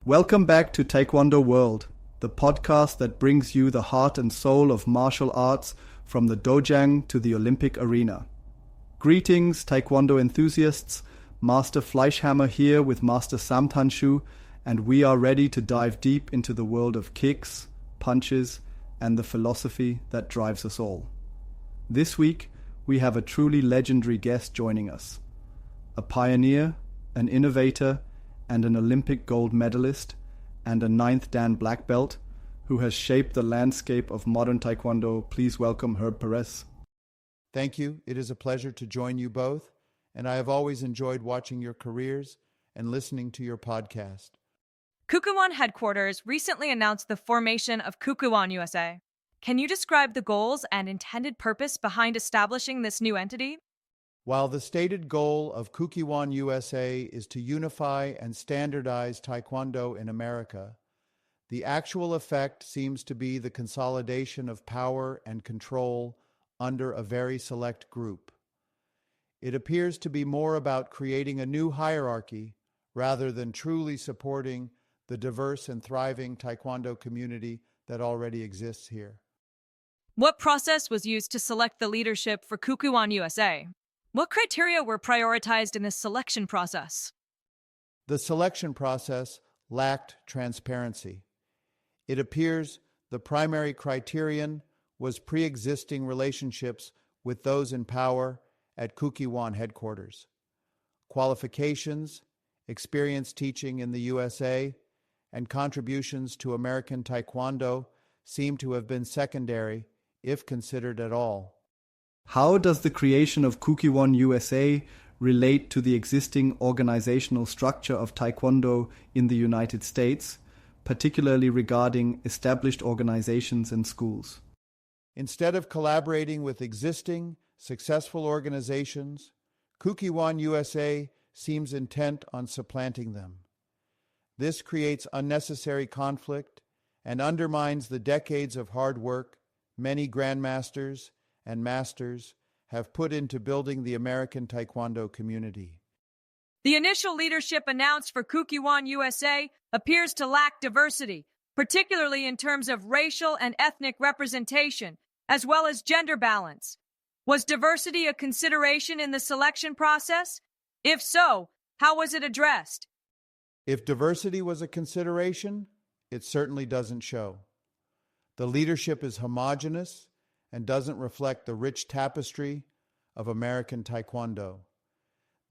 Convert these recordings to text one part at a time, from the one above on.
Welcome back to Taekwondo World, the podcast that brings you the heart and soul of martial arts from the dojang to the Olympic arena. Greetings, Taekwondo enthusiasts. Master Fleischhammer here with Master Sam Tanshu, and we are ready to dive deep into the world of kicks, punches, and the philosophy that drives us all. This week, we have a truly legendary guest joining us. A pioneer, an innovator, and an Olympic gold medalist, and a 9th Dan black belt, who has shaped the landscape of modern Taekwondo. Please welcome Herb Perez. Thank you. It is a pleasure to join you both, and I have always enjoyed watching your careers and listening to your podcast. Kukuwan Headquarters recently announced the formation of Kukuwan USA. Can you describe the goals and intended purpose behind establishing this new entity? While the stated goal of Kukuwan USA is to unify and standardize Taekwondo in America, the actual effect seems to be the consolidation of power and control under a very select group. It appears to be more about creating a new hierarchy rather than truly supporting the diverse and thriving Taekwondo community that already exists here. What process was used to select the leadership for Kukuwan USA? What criteria were prioritized in this selection process? The selection process lacked transparency. It appears the primary criterion was pre-existing relationships with those in power at Kukuwan headquarters. Qualifications, experience teaching in the USA, and contributions to American Taekwondo seem to have been secondary, if considered at all. How does the creation of Kukuwan USA relate to the existing organizational structure of Taekwondo in the United States, particularly regarding established organizations and schools? Instead of collaborating with existing, successful organizations, Kukuwan USA seems intent on supplanting them. This creates unnecessary conflict and undermines the decades of hard work many grandmasters and masters have put into building the American Taekwondo community. The initial leadership announced for Kukuwan USA appears to lack diversity, particularly in terms of racial and ethnic representation, as well as gender balance. Was diversity a consideration in the selection process? If so, how was it addressed? If diversity was a consideration, it certainly doesn't show. The leadership is homogeneous and doesn't reflect the rich tapestry of American Taekwondo.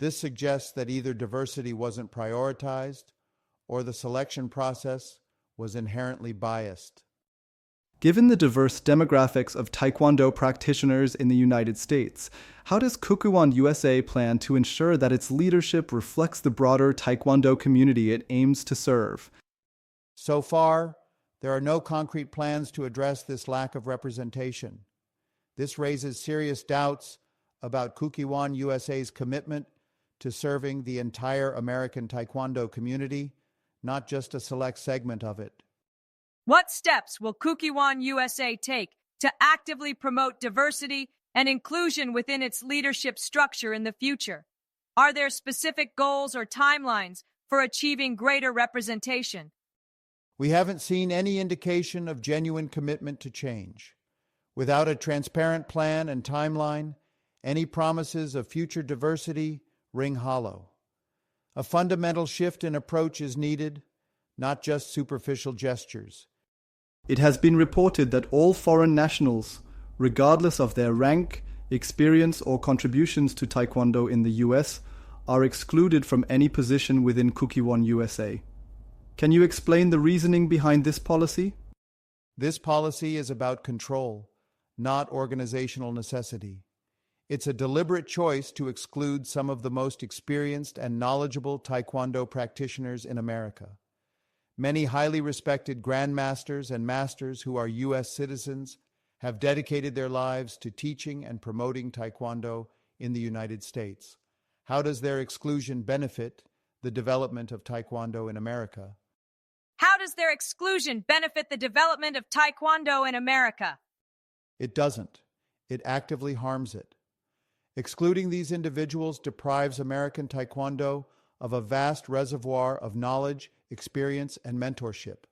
This suggests that either diversity wasn't prioritized or the selection process was inherently biased. Given the diverse demographics of Taekwondo practitioners in the United States, how does Kukuwan USA plan to ensure that its leadership reflects the broader Taekwondo community it aims to serve? So far, there are no concrete plans to address this lack of representation. This raises serious doubts about Kukuwan USA's commitment to serving the entire American Taekwondo community, not just a select segment of it. What steps will Kukuwan USA take to actively promote diversity and inclusion within its leadership structure in the future? Are there specific goals or timelines for achieving greater representation? We haven't seen any indication of genuine commitment to change. Without a transparent plan and timeline, any promises of future diversity ring hollow. A fundamental shift in approach is needed, not just superficial gestures. It has been reported that all foreign nationals, regardless of their rank, experience, or contributions to Taekwondo in the US, are excluded from any position within Kukuwan USA. Can you explain the reasoning behind this policy? This policy is about control, not organizational necessity. It's a deliberate choice to exclude some of the most experienced and knowledgeable Taekwondo practitioners in America. Many highly respected grandmasters and masters who are U.S. citizens have dedicated their lives to teaching and promoting Taekwondo in the United States. How does their exclusion benefit the development of Taekwondo in America? How does their exclusion benefit the development of Taekwondo in America? It doesn't. It actively harms it. Excluding these individuals deprives American Taekwondo of a vast reservoir of knowledge, experience, and mentorship.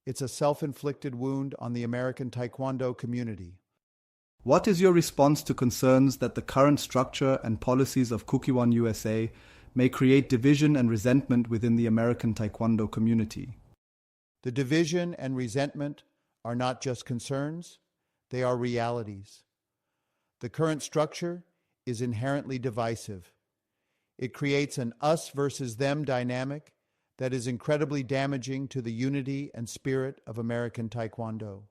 It's a self-inflicted wound on the American Taekwondo community. What is your response to concerns that the current structure and policies of Kukkiwon USA may create division and resentment within the American Taekwondo community? The division and resentment are not just concerns, they are realities. The current structure is inherently divisive. It creates an us versus them dynamic that is incredibly damaging to the unity and spirit of American Taekwondo.